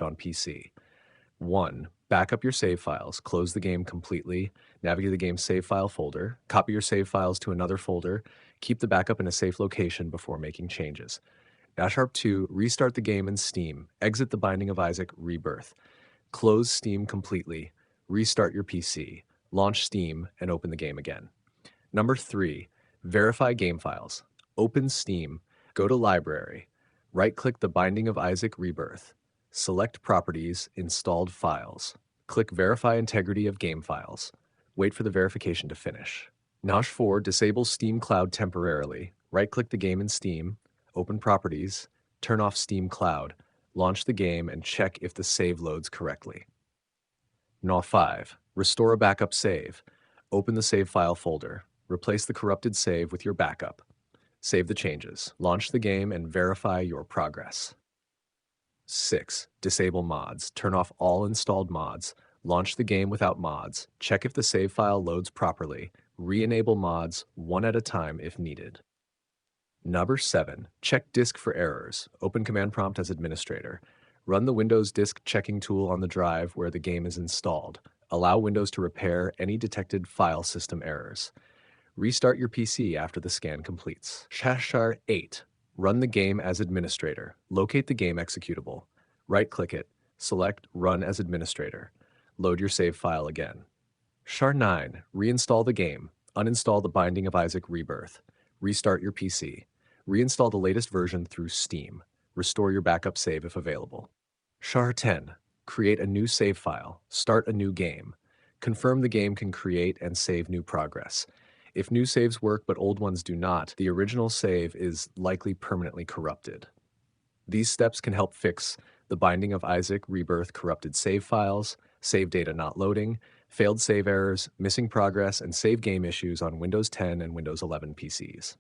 on PC. 1. Back up your save files. Close the game completely. Navigate the game's save file folder. Copy your save files to another folder. Keep the backup in a safe location before making changes. -2. Restart the game in Steam. Exit the Binding of Isaac Rebirth. Close Steam completely. Restart your PC. Launch Steam and open the game again. 3. Verify game files. Open Steam. Go to Library. Right-click the Binding of Isaac Rebirth. Select Properties, Installed Files. Click Verify Integrity of Game Files. Wait for the verification to finish. 4. Disable Steam Cloud temporarily. Right-click the game in Steam. Open Properties. Turn off Steam Cloud. Launch the game and check if the save loads correctly. 5. Restore a backup save. Open the save file folder. Replace the corrupted save with your backup. Save the changes. Launch the game and verify your progress. 6. Disable mods. Turn off all installed mods. Launch the game without mods. Check if the save file loads properly. Re-enable mods one at a time if needed. 7. Check disk for errors. Open Command Prompt as administrator. Run the Windows disk checking tool on the drive where the game is installed. Allow Windows to repair any detected file system errors. Restart your PC after the scan completes. 8. Run the game as administrator. Locate the game executable. Right-click it. Select Run as administrator. Load your save file again. 9. Reinstall the game. Uninstall the Binding of Isaac Rebirth. Restart your PC. Reinstall the latest version through Steam. Restore your backup save if available. 10. Create a new save file. Start a new game. Confirm the game can create and save new progress. If new saves work but old ones do not, the original save is likely permanently corrupted. These steps can help fix the Binding of Isaac Rebirth corrupted save files, save data not loading, failed save errors, missing progress, and save game issues on Windows 10 and Windows 11 PCs.